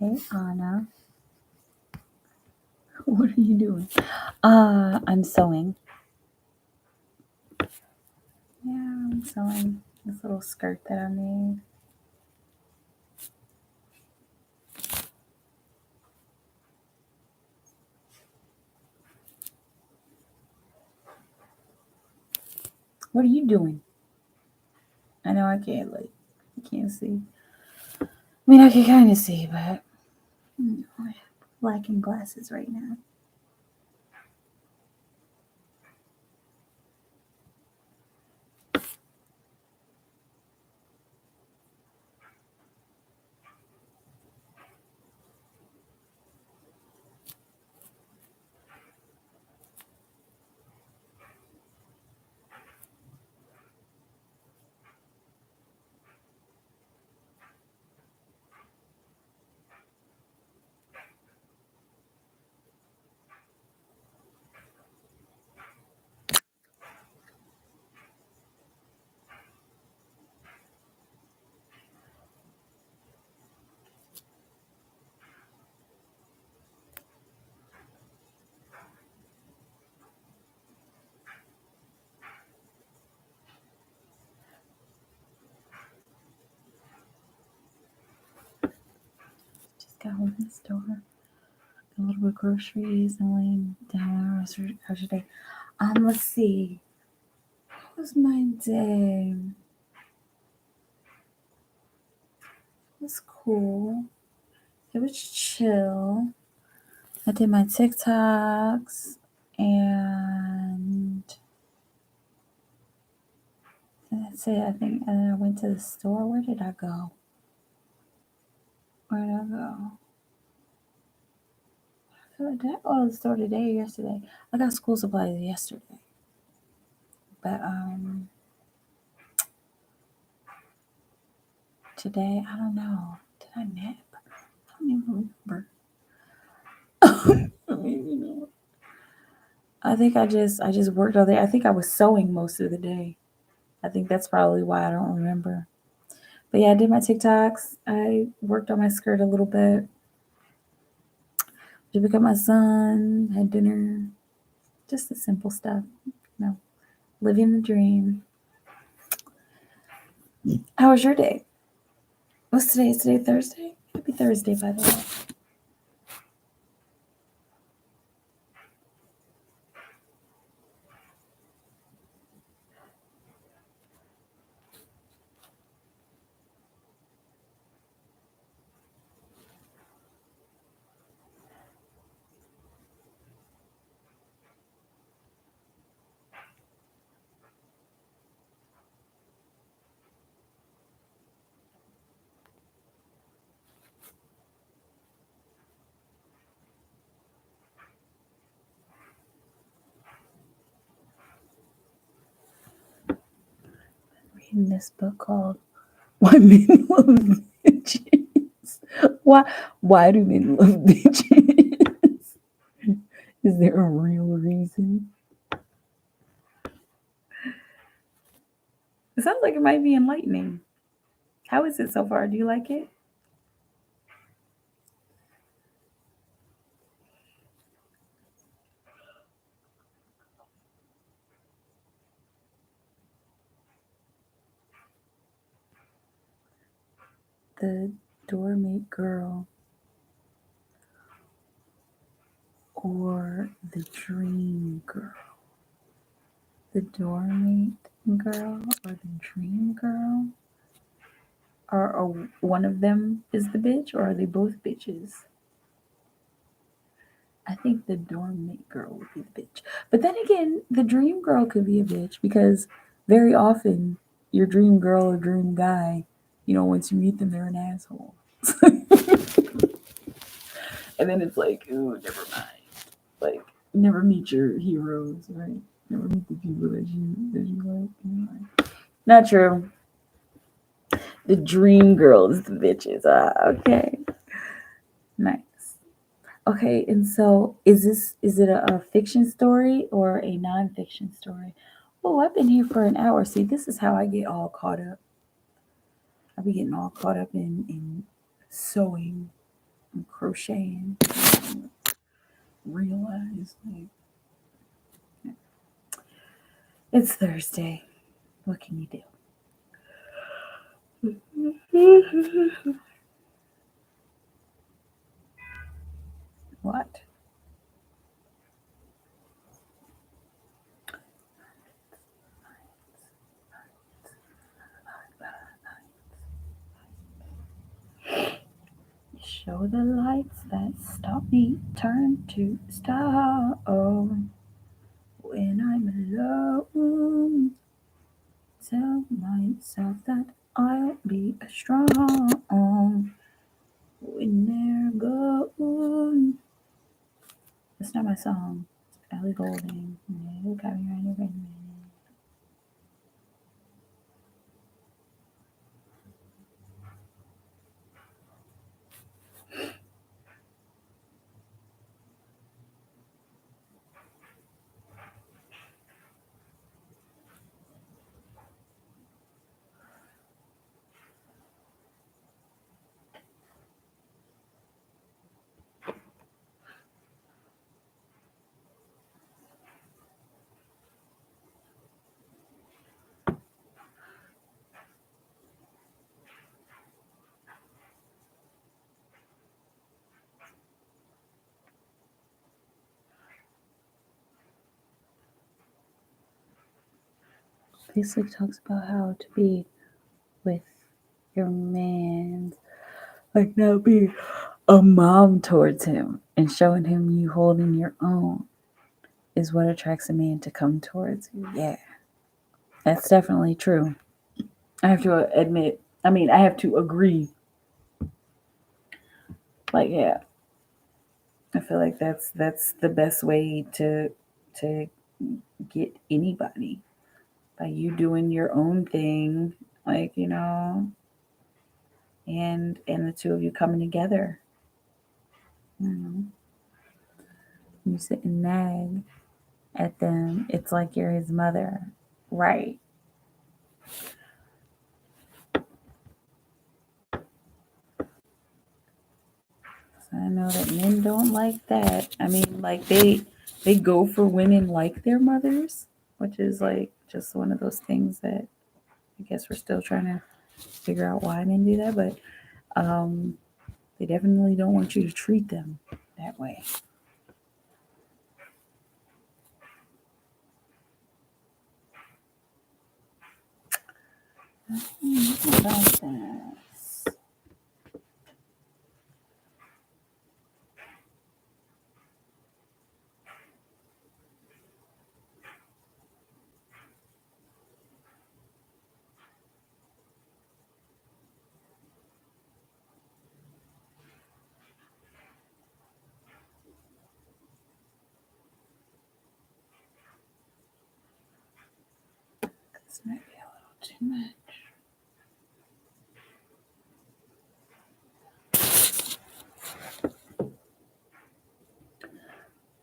Hey, Anna. What are you doing? I'm sewing. Yeah, I'm sewing this little skirt that I made. What are you doing? I know I can't see. I mean, I can kind of see, but I'm lacking glasses right now. Just got home from the store. A little bit of groceries and laying down. How's your day? Let's see. How was my day? It was cool. It was chill. I did my TikToks and that's it. I think. And then I went to the store. Where did I go? Where did I go? Did I go to the store today or yesterday? I got school supplies yesterday. But today, I don't know. Did I nap? I don't even remember. I mean, you know. I think I just worked all day. I think I was sewing most of the day. I think that's probably why I don't remember. But yeah, I did my TikToks. I worked on my skirt a little bit. Did pick up my son, had dinner. Just the simple stuff. You know, living the dream. How was your day? What's today? Is today Thursday? Happy Thursday, by the way. Reading this book called Why Men Love Bitches. Why do men love bitches? Is there a real reason? It sounds like it might be enlightening. How is it so far? Do you like it? The doormate girl or the dream girl? The doormate girl or the dream girl? Or one of them is the bitch, or are they both bitches? I think the doormate girl would be the bitch. But then again, the dream girl could be a bitch because very often your dream girl or dream guy, you know, once you meet them, they're an asshole. And then it's like, ooh, never mind. Like, never meet your heroes, right? Never meet the people that you like. Anyway. Not true. The dream girl is the bitches. Okay. Nice. Okay, and so is it a fiction story or a nonfiction story? Oh, I've been here for an hour. See, this is how I get all caught up. I be getting all caught up in sewing I'm crocheting. Realize, like, it's Thursday. What can you do? What? Show the lights that stop me, turn to stone. When I'm alone, tell myself that I'll be strong. When they're gone. That's not my song. It's Ellie Goulding. You got me right here. Basically talks about how to be with your man, like not be a mom towards him and showing him you holding your own is what attracts a man to come towards you. Yeah, that's definitely true. I have to admit, I have to agree. Like, yeah, I feel like that's the best way to get anybody, by you doing your own thing, like, and the two of you coming together. You sit and nag at them. It's like you're his mother, right? So I know that men don't like that. Like they go for women like their mothers, which is like just one of those things that I guess we're still trying to figure out why men do that, but they definitely don't want you to treat them that way. What about this? This might be a little too much.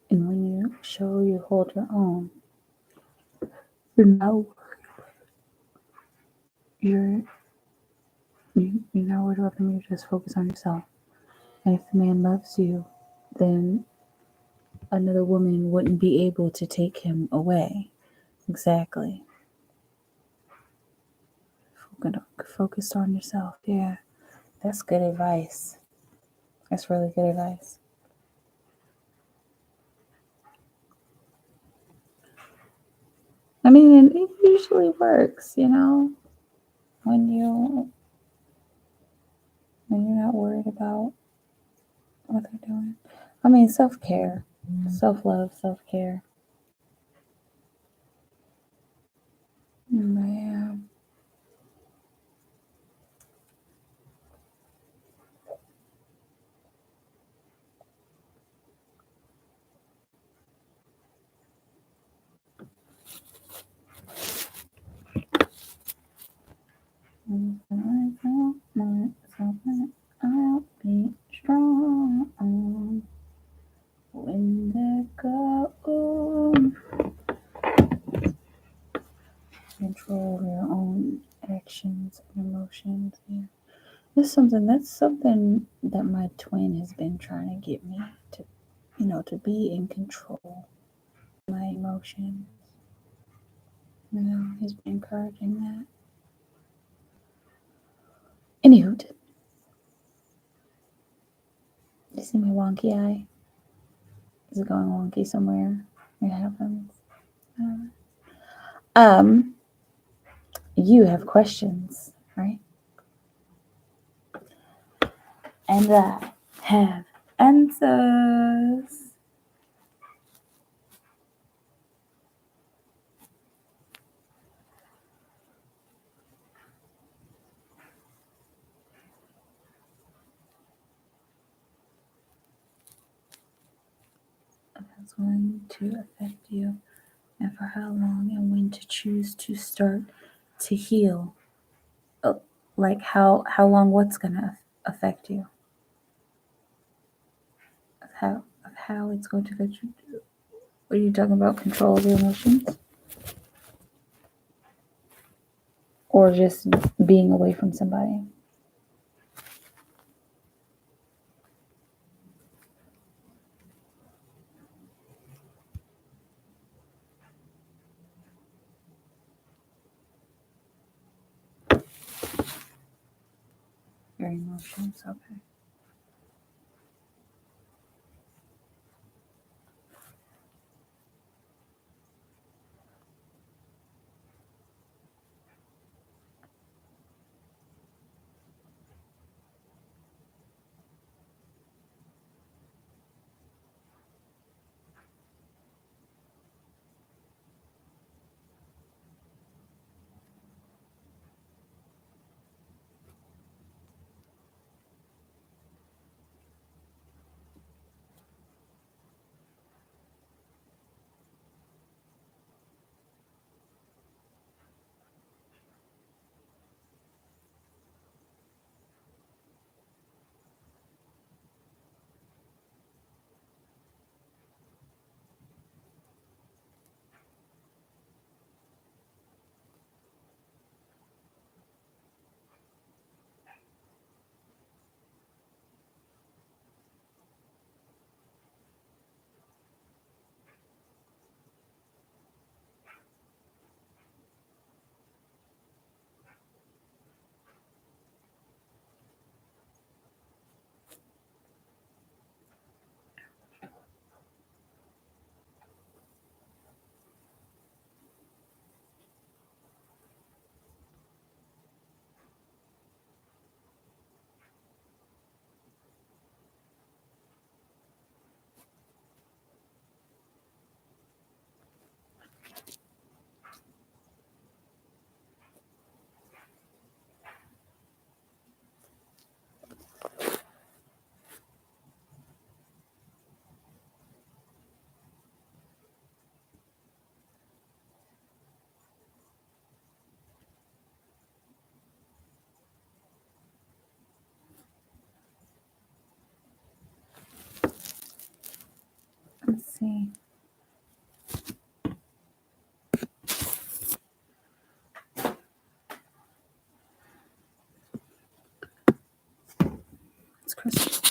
And when you show you hold your own, you're not worried about them. You're just focused on yourself. And if the man loves you, then another woman wouldn't be able to take him away. Exactly. Focused on yourself. Yeah, that's good advice. That's really good advice. It usually works, when you're not worried about what they're doing. Self-care, self-love, self-care. Yeah. I'll be strong when they go. Control your own actions and emotions. Yeah. That's something that my twin has been trying to get me to, to be in control of my emotions. He's been encouraging that. Anywho, you see my wonky eye? Is it going wonky somewhere? It happens. You have questions, right? And I have answers. That's going to affect you, and for how long, and when to choose to start to heal. Like how long? What's gonna affect you? Of how it's going to affect you? Are you talking about control of your emotions, or just being away from somebody? Your emotions, okay. Let's see. It's Christmas.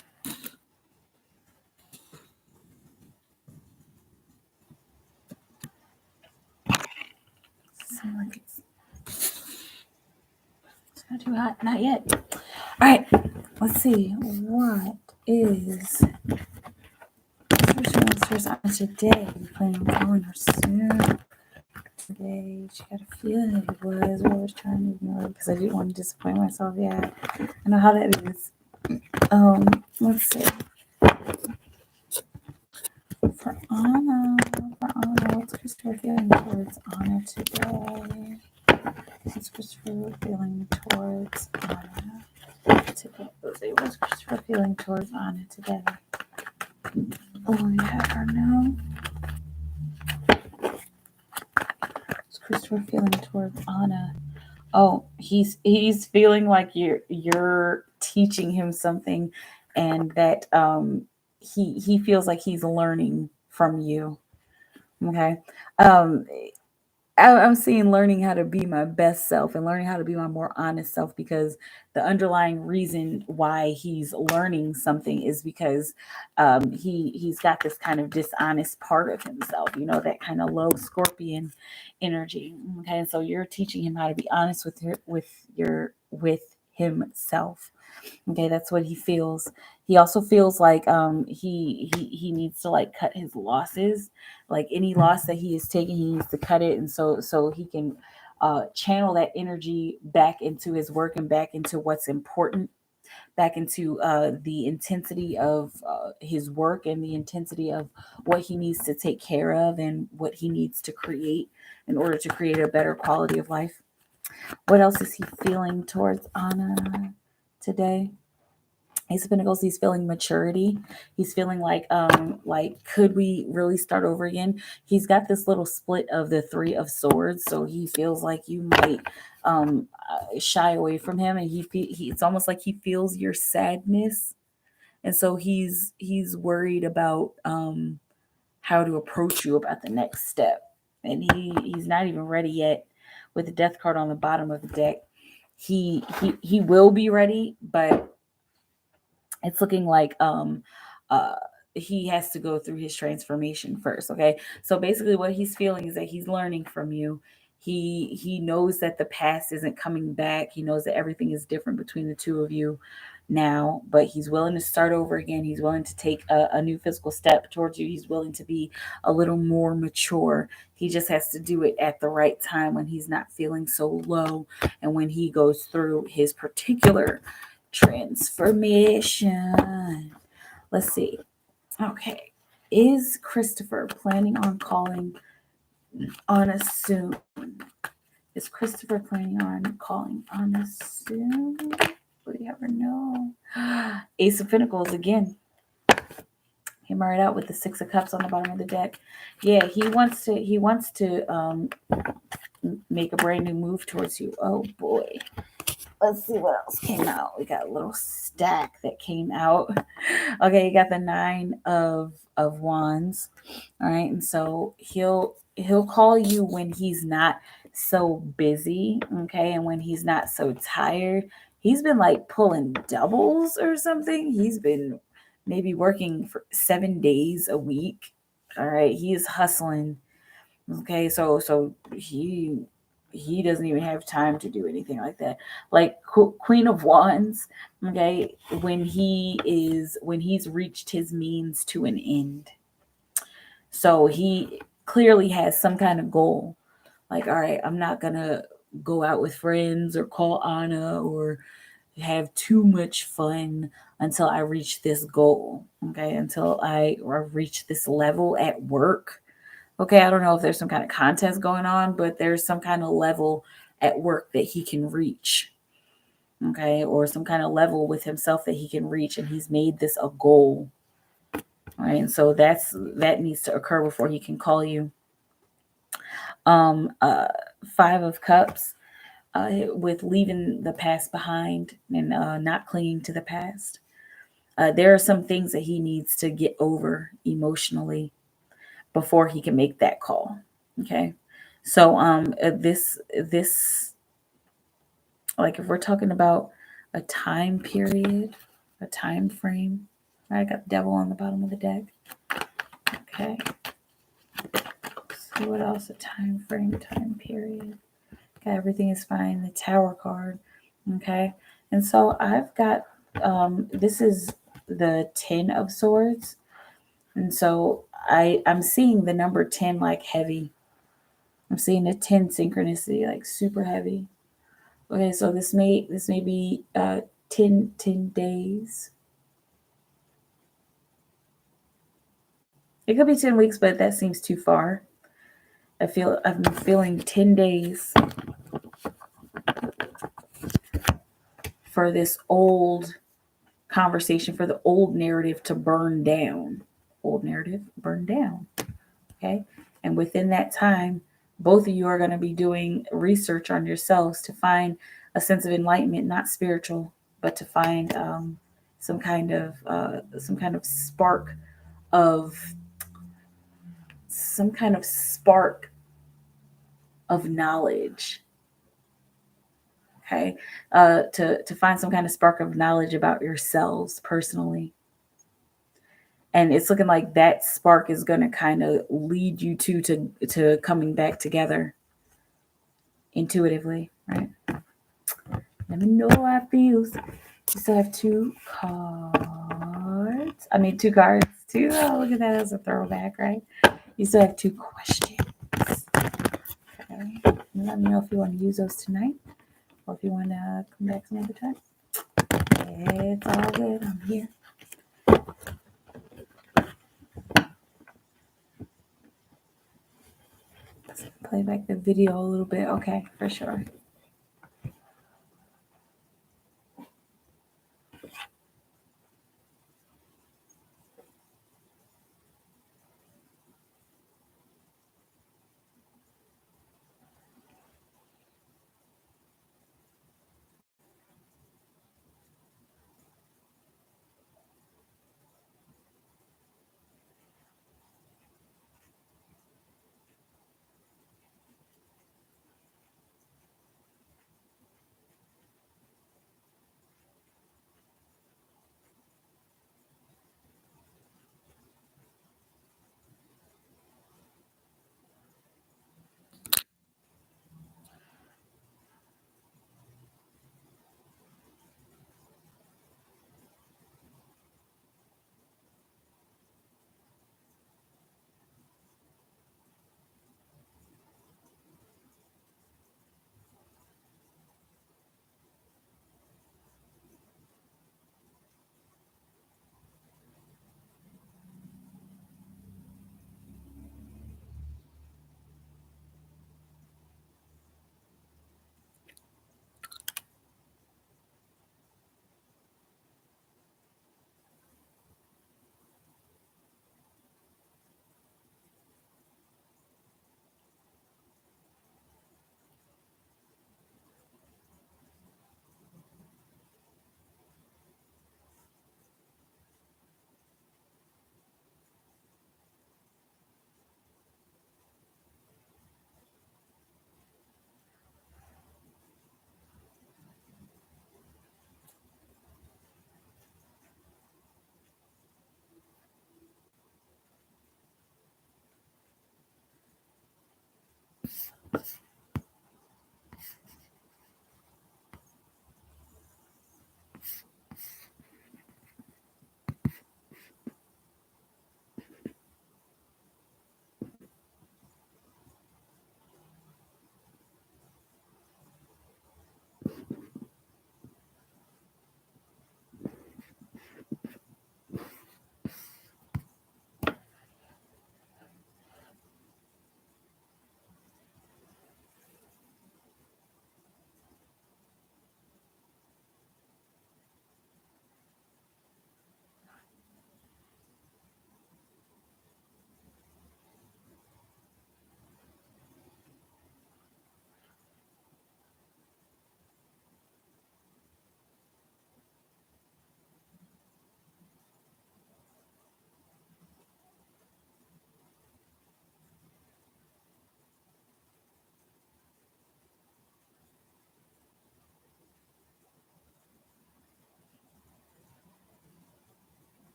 Seems like it's not too hot. Not yet. All right. Let's see. What is first on today? I'm planning on calling her soon. Today, she got a feeling that it was. I was trying to ignore it because I didn't want to disappoint myself. Yeah, I know how that is. Let's see. For Anna, what's Christopher feeling towards Anna today? What's Christopher feeling towards Anna today? Let's see. What's Christopher feeling towards Anna today? Oh, you have her know. What's Christopher feeling towards Anna? Oh, he's feeling like you're teaching him something, and that he feels like he's learning from you. Okay. I'm seeing learning how to be my best self and learning how to be my more honest self, because the underlying reason why he's learning something is because he's got this kind of dishonest part of himself, that kind of low scorpion energy. Okay, and so you're teaching him how to be honest with himself. Okay, that's what he feels. He also feels like he needs to like cut his losses, like any loss that he is taking, he needs to cut it, and so he can channel that energy back into his work and back into what's important, back into the intensity of his work and the intensity of what he needs to take care of and what he needs to create in order to create a better quality of life. What else is he feeling towards Anna today? Ace of Pentacles, he's feeling maturity. He's feeling like could we really start over again? He's got this little split of the Three of Swords, so he feels like you might shy away from him, and it's almost like he feels your sadness, and so he's worried about how to approach you about the next step, and he's not even ready yet. With the Death card on the bottom of the deck, he will be ready, but it's looking like uh he has to go through his transformation first. Okay, so basically what he's feeling is that he's learning from you. He knows that the past isn't coming back. He knows that everything is different between the two of you now, but he's willing to start over again. He's willing to take a new physical step towards you. He's willing to be a little more mature. He just has to do it at the right time, when he's not feeling so low and when he goes through his particular transformation. Let's see. Okay. Is Christopher planning on calling on us soon? Is Christopher planning on calling on us soon? We ever know. Ace of Pentacles again. Came right out with the Six of Cups on the bottom of the deck. Yeah, he wants to make a brand new move towards you. Oh boy. Let's see what else came out. We got a little stack that came out. Okay, you got the Nine of Wands. All right, and so he'll call you when he's not so busy, okay, and when he's not so tired. He's been like pulling doubles or something. He's been maybe working for 7 days a week. All right, he is hustling. Okay, so he doesn't even have time to do anything like that. Like Queen of Wands, okay, when he's reached his means to an end. So he clearly has some kind of goal. Like, all right, I'm not gonna go out with friends or call Anna or have too much fun until I reach this goal. Okay, until I reach this level at work. Okay, I don't know if there's some kind of contest going on, but there's some kind of level at work that he can reach. Okay, or some kind of level with himself that he can reach, and he's made this a goal. All right, and so that needs to occur before he can call you. Five of Cups, with leaving the past behind and not clinging to the past. There are some things that he needs to get over emotionally before he can make that call. Okay, so this like if we're talking about a time period, a time frame. I got the Devil on the bottom of the deck. Okay. So what else? A time frame, time period. Okay, everything is fine. The Tower card. Okay. And so I've got this is the 10 of Swords. And so I'm seeing the number 10 like heavy. I'm seeing a 10 synchronicity like super heavy. Okay, so this may be 10 days. It could be 10 weeks, but that seems too far. I'm feeling 10 days for this old conversation, for the old narrative to burn down. Old narrative, burn down. Okay. And within that time, both of you are going to be doing research on yourselves to find a sense of enlightenment, not spiritual, but to find some kind of spark of of knowledge. Okay, to find some kind of spark of knowledge about yourselves personally. And it's looking like that spark is going to kind of lead you to coming back together intuitively, right? Let me know how it feels. You still have two cards. Two cards too. Oh, look at that as a throwback, right? You still have two questions. Okay. Let me know if you want to use those tonight or if you want to come back some other time. It's all good. I'm here. Let's play back the video a little bit. Okay, for sure.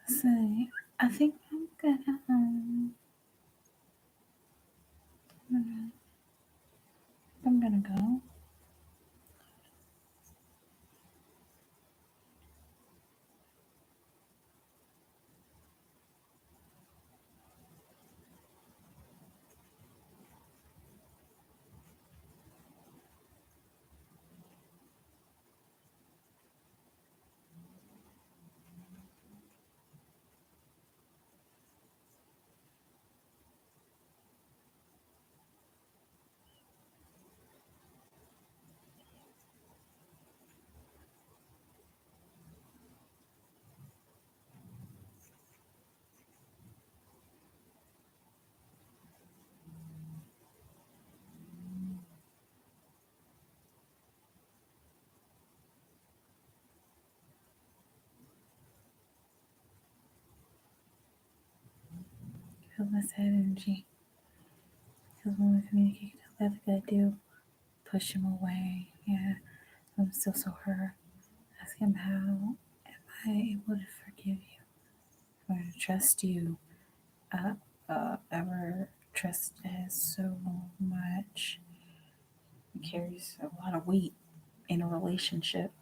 So I think I'm gonna go. feels my sad energy. Because when we communicate telepathic, I do push him away. Yeah, I'm still so hurt. Ask him, how am I able to forgive you? Or to trust you? Ever trust has so much. It carries a lot of weight in a relationship.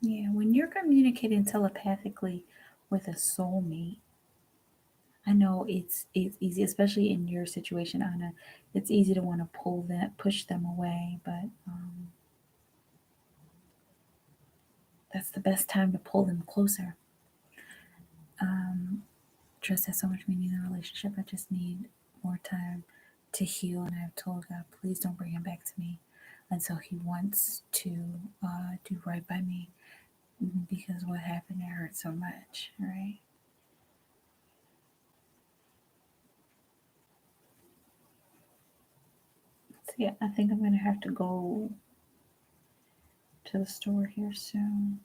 Yeah, when you're communicating telepathically with a soulmate, I know it's easy, especially in your situation, Anna. It's easy to want to push them away, but that's the best time to pull them closer. Trust has so much meaning in the relationship. I just need more time to heal, and I've told God, please don't bring him back to me until he wants to do right by me, because what happened, it hurt so much, right? So yeah, I think I'm gonna have to go to the store here soon.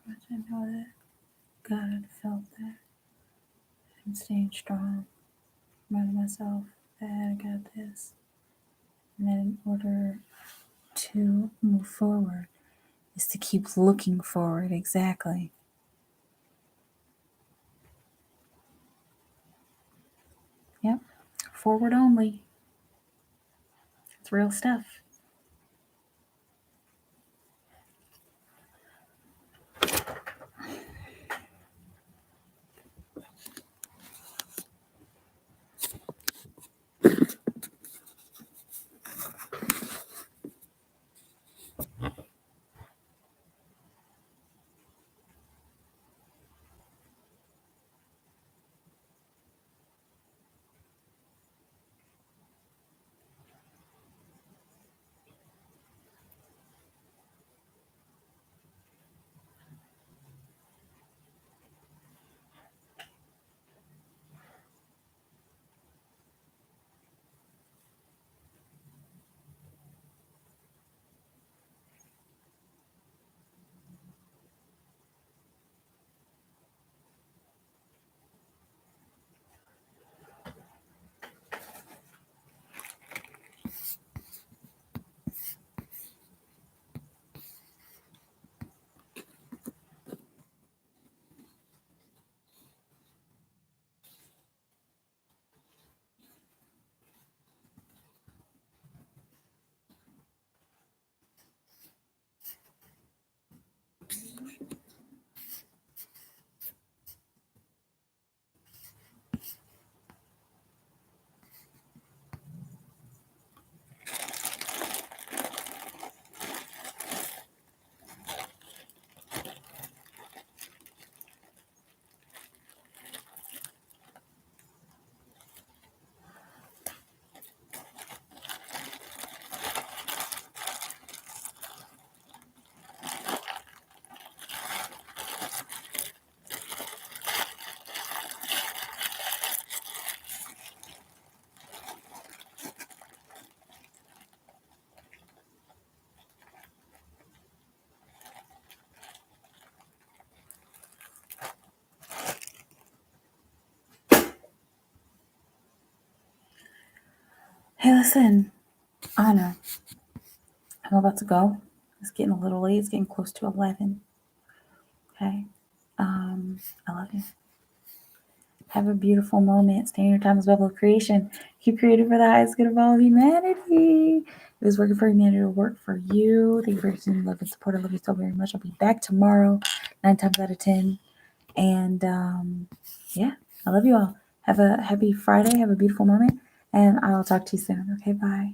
But I know that God felt that I'm staying strong, reminding myself that I got this, and that in order to move forward is to keep looking forward. Exactly. Yep. Forward only. It's real stuff. Hey, listen, Anna, I'm about to go. It's getting a little late. It's getting close to 11. Okay. I love you. Have a beautiful moment. Stay in your timeless bubble of creation. Keep creating for the highest good of all humanity. If it's working for humanity, it'll work for you. Thank you for your continued love and support. I love you so very much. I'll be back tomorrow, 9 times out of 10. And yeah, I love you all. Have a happy Friday. Have a beautiful moment. And I'll talk to you soon. Okay, bye.